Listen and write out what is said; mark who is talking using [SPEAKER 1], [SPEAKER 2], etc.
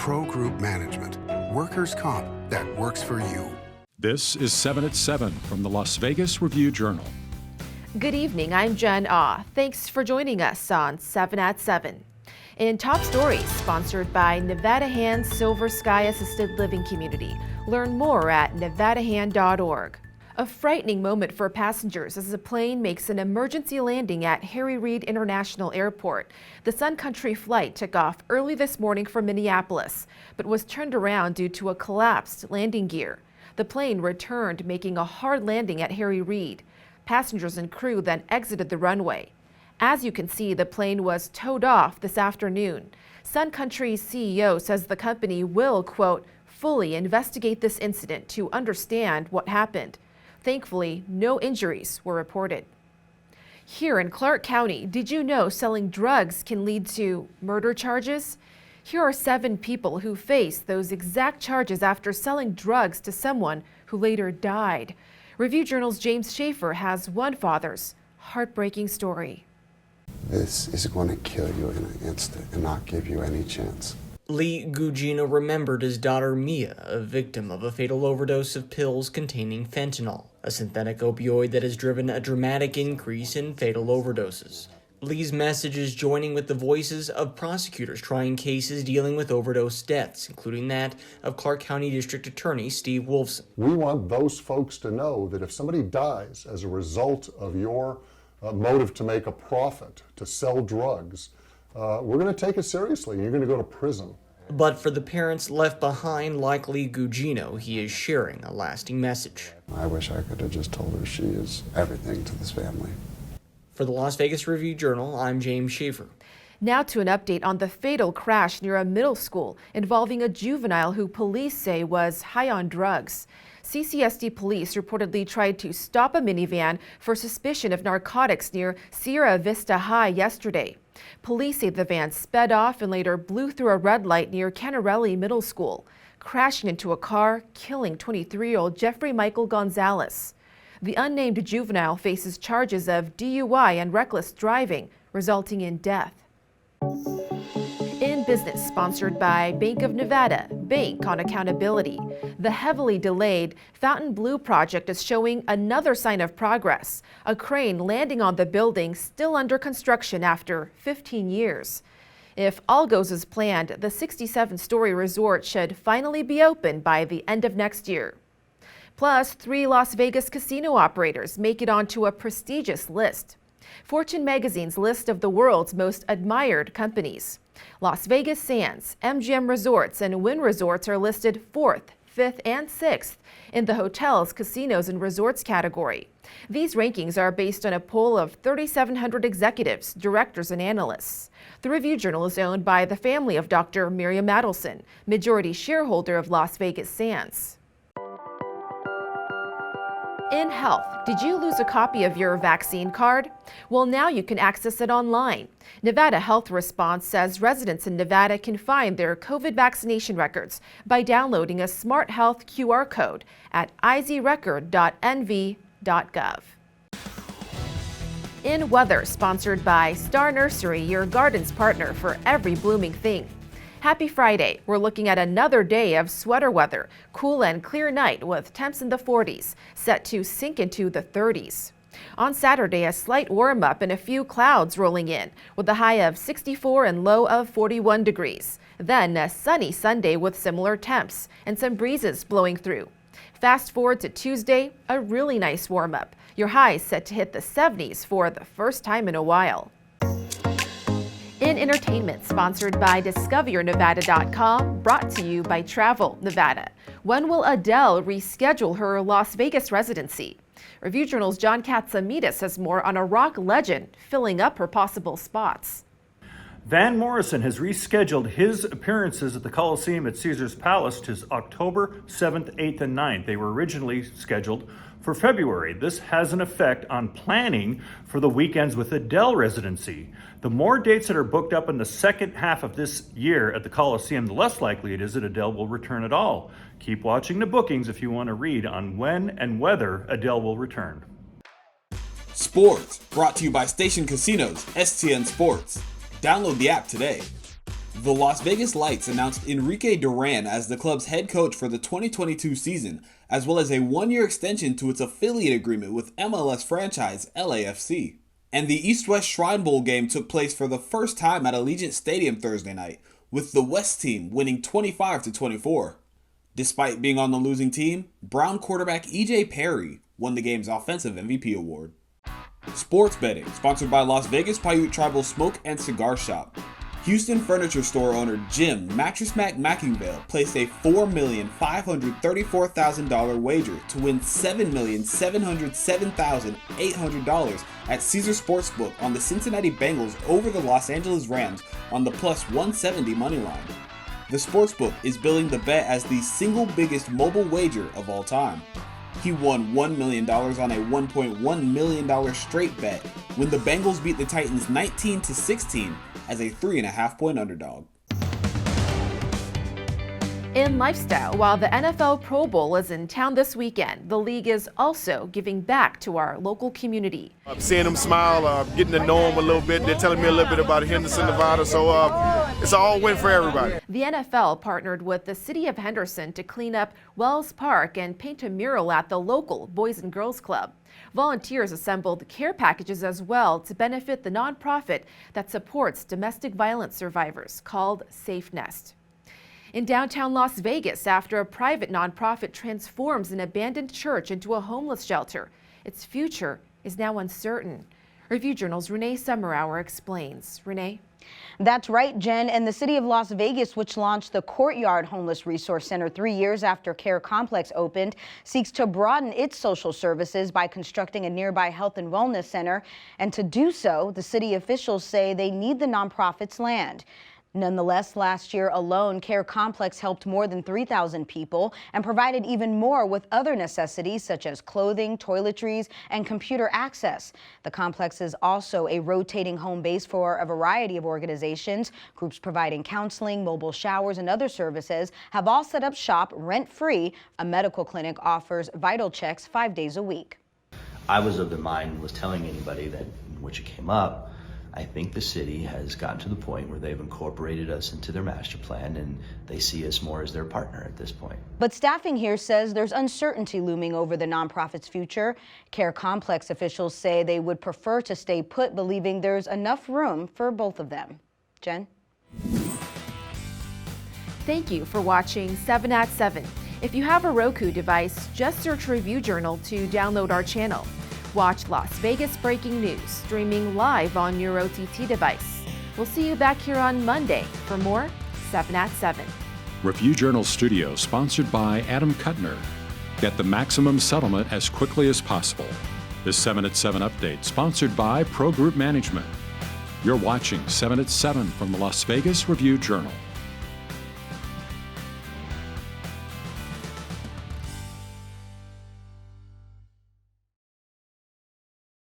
[SPEAKER 1] Pro Group Management. Workers' comp that works for you.
[SPEAKER 2] This is 7 at 7 from the Las Vegas Review-Journal.
[SPEAKER 3] Good evening, I'm Jen Ah. Thanks for joining us on 7 at 7. In top stories, sponsored by Nevada Hand's Silver Sky Assisted Living Community. Learn more at nevadahand.org. A frightening moment for passengers as the plane makes an emergency landing at Harry Reid International Airport. The Sun Country flight took off early this morning from Minneapolis, but was turned around due to a collapsed landing gear. The plane returned, making a hard landing at Harry Reid. Passengers and crew then exited the runway. As you can see, the plane was towed off this afternoon. Sun Country's CEO says the company will, quote, fully investigate this incident to understand what happened. Thankfully, no injuries were reported. Here in Clark County, did you know selling drugs can lead to murder charges? Here are 7 people who face those exact charges after selling drugs to someone who later died. Review-Journal's James Schaefer has one father's heartbreaking story.
[SPEAKER 4] This is going to kill you in an instant and not give you any chance.
[SPEAKER 5] Lee Gugino remembered his daughter Mia, a victim of a fatal overdose of pills containing fentanyl, a synthetic opioid that has driven a dramatic increase in fatal overdoses. Lee's message is joining with the voices of prosecutors trying cases dealing with overdose deaths, including that of Clark County District Attorney Steve Wolfson.
[SPEAKER 6] We want those folks to know that if somebody dies as a result of your motive to make a profit, to sell drugs, we're going to take it seriously, and you're going to go to prison.
[SPEAKER 5] But for the parents left behind, like Lee Gugino, he is sharing a lasting message.
[SPEAKER 4] I wish I could have just told her she is everything to this family.
[SPEAKER 5] For the Las Vegas Review-Journal, I'm James Schaefer.
[SPEAKER 3] Now to an update on the fatal crash near a middle school involving a juvenile who police say was high on drugs. CCSD police reportedly tried to stop a minivan for suspicion of narcotics near Sierra Vista High yesterday. Police say the van sped off and later blew through a red light near Canarelli Middle School, crashing into a car, killing 23-year-old Jeffrey Michael Gonzalez. The unnamed juvenile faces charges of DUI and reckless driving, resulting in death. In business, sponsored by Bank of Nevada, Bank on Accountability. The heavily delayed Fountain Blue project is showing another sign of progress. A crane landing on the building still under construction after 15 years. If all goes as planned, the 67-story resort should finally be open by the end of next year. Plus, 3 Las Vegas casino operators make it onto a prestigious list. Fortune magazine's list of the world's most admired companies. Las Vegas Sands, MGM Resorts, and Wynn Resorts are listed 4th, 5th, and 6th in the hotels, casinos, and resorts category. These rankings are based on a poll of 3,700 executives, directors, and analysts. The Review-Journal is owned by the family of Dr. Miriam Adelson, majority shareholder of Las Vegas Sands. In health, did you lose a copy of your vaccine card? Well, now you can access it online. Nevada Health Response says residents in Nevada can find their COVID vaccination records by downloading a Smart Health QR code at izrecord.nv.gov. In weather, sponsored by Star Nursery, your garden's partner for every blooming thing. Happy Friday. We're looking at another day of sweater weather. Cool and clear night with temps in the 40s, set to sink into the 30s. On Saturday, a slight warm-up and a few clouds rolling in, with a high of 64 and low of 41 degrees. Then a sunny Sunday with similar temps and some breezes blowing through. Fast forward to Tuesday, a really nice warm-up. Your highs set to hit the 70s for the first time in a while. In entertainment, sponsored by DiscoverNevada.com, brought to you by Travel Nevada. When will Adele reschedule her Las Vegas residency? Review-Journal's John Katsamidas has more on a rock legend filling up her possible spots.
[SPEAKER 7] Van Morrison has rescheduled his appearances at the Coliseum at Caesar's Palace to October 7th, 8th, and 9th. They were originally scheduled for February. This has an effect on planning for the weekends with Adele residency. The more dates that are booked up in the second half of this year at the Coliseum, the less likely it is that Adele will return at all. Keep watching the bookings if you want to read on when and whether Adele will return.
[SPEAKER 8] Sports, brought to you by Station Casinos, STN Sports. Download the app today. The Las Vegas Lights announced Enrique Duran as the club's head coach for the 2022 season, as well as a one-year extension to its affiliate agreement with MLS franchise LAFC. And the East-West Shrine Bowl game took place for the first time at Allegiant Stadium Thursday night, with the West team winning 25-24. Despite being on the losing team, Brown quarterback E.J. Perry won the game's Offensive MVP award. Sports betting, sponsored by Las Vegas Paiute Tribal Smoke and Cigar Shop. Houston furniture store owner Jim Mattress Mac Mackingvale placed a $4,534,000 wager to win $7,707,800 at Caesars Sportsbook on the Cincinnati Bengals over the Los Angeles Rams on the plus 170 money line. The Sportsbook is billing the bet as the single biggest mobile wager of all time. He won $1 million on a $1.1 million straight bet when the Bengals beat the Titans 19-16 as a 3.5-point underdog.
[SPEAKER 3] In lifestyle, while the NFL Pro Bowl is in town this weekend, the league is also giving back to our local community.
[SPEAKER 9] I'm seeing them smile, getting to know them a little bit. They're telling me a little bit about Henderson, Nevada, so it's an all-win for everybody.
[SPEAKER 3] The NFL partnered with the city of Henderson to clean up Wells Park and paint a mural at the local Boys and Girls Club. Volunteers assembled care packages as well to benefit the nonprofit that supports domestic violence survivors called Safe Nest. In downtown Las Vegas, after a private nonprofit transforms an abandoned church into a homeless shelter, its future is now uncertain. Review Journal's Renee Summerhour explains. Renee?
[SPEAKER 10] That's right, Jen. And the city of Las Vegas, which launched the Courtyard Homeless Resource Center 3 years after Care Complex opened, seeks to broaden its social services by constructing a nearby health and wellness center. And to do so, the city officials say they need the nonprofit's land. Nonetheless, last year alone, Care Complex helped more than 3,000 people and provided even more with other necessities such as clothing, toiletries, and computer access. The complex is also a rotating home base for a variety of organizations. Groups providing counseling, mobile showers, and other services have all set up shop rent-free. A medical clinic offers vital checks 5 days a week.
[SPEAKER 11] I was of the mind, was telling anybody that, which it came up, I think the city has gotten to the point where they've incorporated us into their master plan and they see us more as their partner at this point.
[SPEAKER 10] But staffing here says there's uncertainty looming over the nonprofit's future. Care Complex officials say they would prefer to stay put, believing there's enough room for both of them. Jen?
[SPEAKER 3] Thank you for watching 7 at 7. If you have a Roku device, just search Review Journal to download our channel. Watch Las Vegas breaking news streaming live on your OTT device. We'll see you back here on Monday for more 7 at 7.
[SPEAKER 2] Review Journal Studio, sponsored by Adam Kuttner. Get the maximum settlement as quickly as possible. This 7 at 7 update, sponsored by Pro Group Management. You're watching 7 at 7 from the Las Vegas Review Journal.